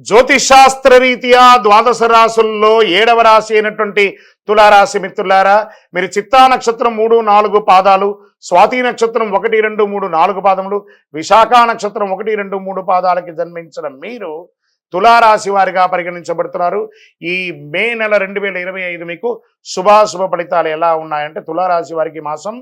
జ్యోతిషాస్త్ర రీత్యా ద్వాదశ రాశుల్లో 7వ రాశి అయినటువంటి తులారాశి మిత్రులారా, మీరు చిత్తా నక్షత్రం 3, 4 పాదాలు, స్వాతి నక్షత్రం 1, 2, 3, 4 పాదములు, విశాఖ నక్షత్రం 1, 2, 3 పాదాలకి జన్మించిన మీరు తులారాశి వారిగా పరిగణించబడుతున్నారు. ఈ మే నెల 2025 మీకు శుభాశుభ ఫలితాలు ఎలా ఉన్నాయంటే, తులారాశి వారికి మాసం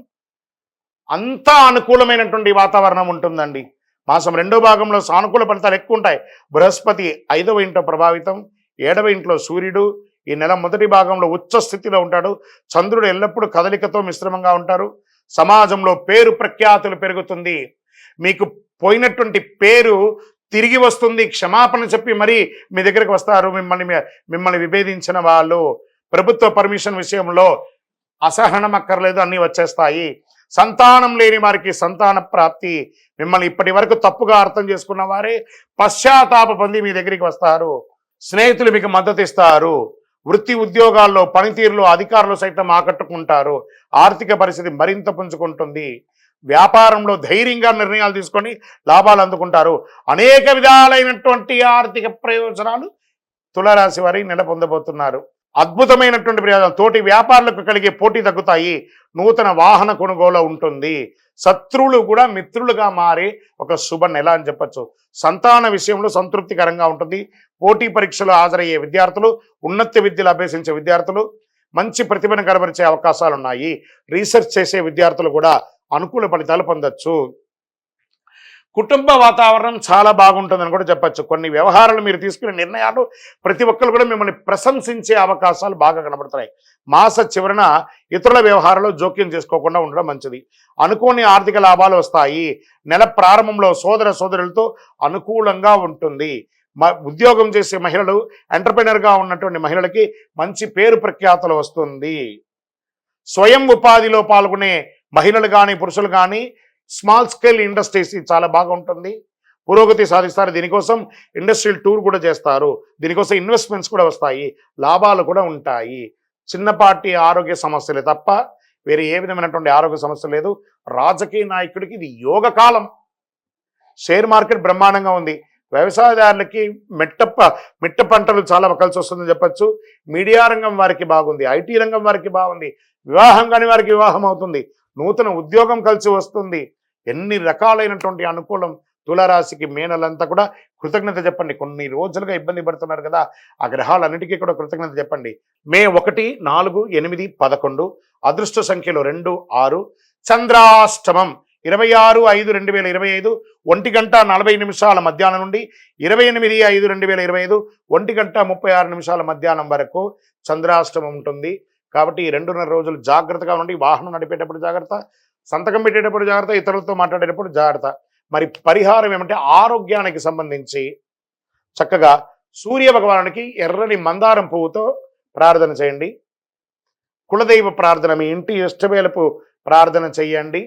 అంతా అనుకూలమైనటువంటి వాతావరణం ఉంటుందండి. మాసం 2వ భాగంలో సానుకూల ఫలితాలు ఎక్కువ ఉంటాయి. బృహస్పతి 5వ ఇంట్లో ప్రభావితం, 7వ ఇంట్లో సూర్యుడు ఈ నెల మొదటి భాగంలో ఉచ్చ స్థితిలో ఉంటాడు. చంద్రుడు ఎల్లప్పుడూ కదలికతో మిశ్రమంగా ఉంటారు. సమాజంలో పేరు ప్రఖ్యాతులు పెరుగుతుంది. మీకు పోయినటువంటి పేరు తిరిగి వస్తుంది. క్షమాపణ చెప్పి మరీ మీ దగ్గరికి వస్తారు. మిమ్మల్ని విభేదించిన వాళ్ళు ప్రభుత్వ పర్మిషన్ విషయంలో అసహనం అక్కర్లేదు, అన్నీ వచ్చేస్తాయి. సంతానం లేని వారికి సంతాన ప్రాప్తి. మిమ్మల్ని ఇప్పటి వరకు తప్పుగా అర్థం చేసుకున్న వారే పశ్చాత్తాప పొంది మీ దగ్గరికి వస్తారు. స్నేహితులు మీకు మద్దతు ఇస్తారు. వృత్తి ఉద్యోగాల్లో పనితీరులో అధికారులు సైతం ఆకట్టుకుంటారు. ఆర్థిక పరిస్థితి మరింత పుంజుకుంటుంది. వ్యాపారంలో ధైర్యంగా నిర్ణయాలు తీసుకొని లాభాలు అందుకుంటారు. అనేక విధాలైనటువంటి ఆర్థిక ప్రయోజనాలు తులారాశి వారి నెల పొందబోతున్నారు. అద్భుతమైనటువంటి ప్రయోజనం. తోటి వ్యాపారులకు కలిగే పోటీ తగ్గుతాయి. నూతన వాహన కొనుగోలు ఉంటుంది. శత్రువులు కూడా మిత్రులుగా మారే ఒక శుభ నెల అని చెప్పచ్చు. సంతాన విషయంలో సంతృప్తికరంగా ఉంటుంది. పోటీ పరీక్షలు హాజరయ్యే విద్యార్థులు, ఉన్నత విద్యలు అభ్యసించే విద్యార్థులు మంచి ప్రతిభను కనబరిచే అవకాశాలు ఉన్నాయి. రీసెర్చ్ చేసే విద్యార్థులు కూడా అనుకూల ఫలితాలు పొందొచ్చు. కుటుంబ వాతావరణం చాలా బాగుంటుందని కూడా చెప్పచ్చు. కొన్ని వ్యవహారాలు మీరు తీసుకునే నిర్ణయాలు ప్రతి ఒక్కరు కూడా మిమ్మల్ని ప్రశంసించే అవకాశాలు బాగా కనబడుతున్నాయి. మాస చివరన ఇతరుల వ్యవహారాల్లో జోక్యం చేసుకోకుండా ఉండడం మంచిది. అనుకోని ఆర్థిక లాభాలు వస్తాయి. నెల ప్రారంభంలో సోదర సోదరులతో అనుకూలంగా ఉంటుంది. ఉద్యోగం చేసే మహిళలు, ఎంటర్ప్రెనర్గా ఉన్నటువంటి మహిళలకి మంచి పేరు ప్రఖ్యాతులు వస్తుంది. స్వయం ఉపాధిలో పాల్గొనే మహిళలు కానీ పురుషులు కానీ స్మాల్ స్కేల్ ఇండస్ట్రీస్ చాలా బాగుంటుంది. పురోగతి సాధిస్తారు. దీనికోసం ఇండస్ట్రియల్ టూర్ కూడా చేస్తారు. దీనికోసం ఇన్వెస్ట్మెంట్స్ కూడా వస్తాయి. లాభాలు కూడా ఉంటాయి. చిన్నపాటి ఆరోగ్య సమస్యలే తప్ప వేరే ఏ విధమైనటువంటి ఆరోగ్య సమస్య లేదు. రాజకీయ నాయకుడికి ఇది యోగ కాలం. షేర్ మార్కెట్ బ్రహ్మాండంగా ఉంది. వ్యవసాయదారులకి మిట్ట పంటలు చాలా కలిసి వస్తుందని చెప్పచ్చు. మీడియా రంగం వారికి బాగుంది. ఐటీ రంగం వారికి బాగుంది. వివాహం కాని వారికి వివాహం అవుతుంది. నూతన ఉద్యోగం కలిసి వస్తుంది. ఎన్ని రకాలైనటువంటి అనుకూలం తులారాశికి. మే నెలంతా కూడా కృతజ్ఞత చెప్పండి. కొన్ని రోజులుగా ఇబ్బంది పడుతున్నారు కదా, ఆ గ్రహాలన్నిటికీ కూడా కృతజ్ఞత చెప్పండి. మే 1, 4, 8, 11 అదృష్ట సంఖ్యలో 2, 6. చంద్రాష్టమం 26/5/2025 1:40 మధ్యాహ్నం నుండి 28/5/2025 1:36 మధ్యాహ్నం వరకు చంద్రాష్టమం ఉంటుంది. కాబట్టి ఈ 2.5 రోజులు జాగ్రత్తగా ఉండి, వాహనం నడిపేటప్పుడు జాగ్రత్త, సంతకం పెట్టేటప్పుడు జాగ్రత్త, ఇతరులతో మాట్లాడేటప్పుడు జాగ్రత్త. మరి పరిహారం ఏమంటే, ఆరోగ్యానికి సంబంధించి చక్కగా సూర్య భగవానునికి ఎర్రని మందారం పువ్వుతో ప్రార్థన చేయండి. కులదైవ ప్రార్థన, మీ ఇంటి ఇష్టవేళపు ప్రార్థన చేయండి.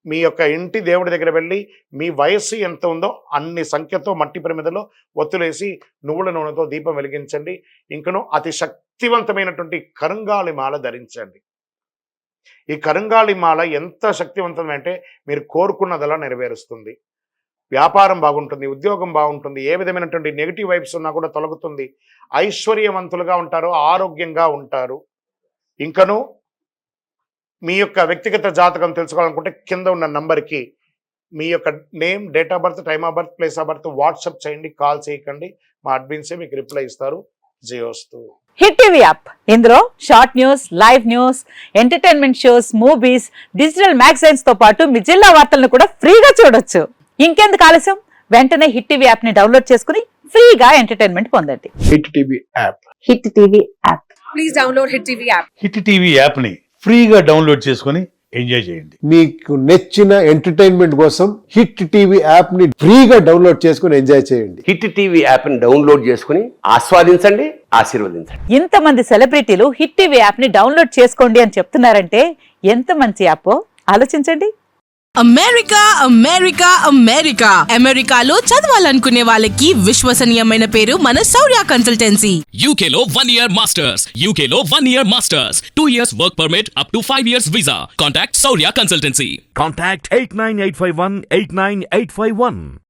మీ యొక్క ఇంటి దేవుడి దగ్గర వెళ్ళి మీ వయస్సు ఎంత ఉందో అన్ని సంఖ్యతో మట్టి ప్రమిదలో ఒత్తులేసి నువ్వుల నూనెతో దీపం వెలిగించండి. ఇంకను అతి శక్తివంతమైనటువంటి కరుంగాళి మాల ధరించండి. ఈ కరుంగాళి మాల ఎంత శక్తివంతమంటే మీరు కోరుకున్నదలా నెరవేరుస్తుంది. వ్యాపారం బాగుంటుంది, ఉద్యోగం బాగుంటుంది, ఏ విధమైనటువంటి నెగిటివ్ వైబ్స్ ఉన్నా కూడా తొలగుతుంది. ఐశ్వర్యవంతులుగా ఉంటారు, ఆరోగ్యంగా ఉంటారు. ఇంకను మీ యొక్క వ్యక్తిగత జాతకం తెలుసుకోవాలనుకుంటే కింద ఉన్న నంబర్కి మీ యొక్క name, date of birth, time of birth, place of birth WhatsApp చేయండి. కాల్ చేయకండి. మా అడ్మిన్సే మీకు రిప్లై ఇస్తారు. జయోస్తు. హిట్ టీవీ యాప్, ఇందులో short news, live news, entertainment shows, movies, digital magazines తో పాటు మీ జిల్లా వార్తలను కూడా ఫ్రీగా చూడొచ్చు. ఇంకెందుకు ఆలస్యం, వెంటనే హిట్ టీవీ యాప్ ని డౌన్లోడ్ చేసుకుని ఫ్రీగా ఎంటర్టైన్మెంట్ పొందండి. Hit TV app. Hit TV app. Please download hit TV app. Hit TV app ని ఫ్రీగా డౌన్లోడ్ చేసుకుని ఎంజాయ్ చేయండి. మీకు నచ్చిన ఎంటర్టైన్మెంట్ కోసం హిట్ టీవీ యాప్ ని ఫ్రీగా డౌన్లోడ్ చేసుకుని ఎంజాయ్ చేయండి. హిట్ టీవీ యాప్ ని డౌన్లోడ్ చేసుకుని ఆస్వాదించండి, ఆశీర్వదించండి. ఇంతమంది సెలబ్రిటీలు హిట్ టీవీ యాప్ ని డౌన్లోడ్ చేసుకోండి అని చెప్తున్నారంటే ఎంత మంచి యాప్ ఆలోచించండి. అమెరికా అమెరికా అమెరికా అమెరికాలో చదవాలనుకునే వాళ్ళకి విశ్వసనీయమైన పేరు మన శౌర్య కన్సల్టెన్సీ. UK లో 1 year masters, UK లో 1 year masters, 2 years work permit up to 5 years visa. Contact Saurya Consultancy. Contact 89851 89851.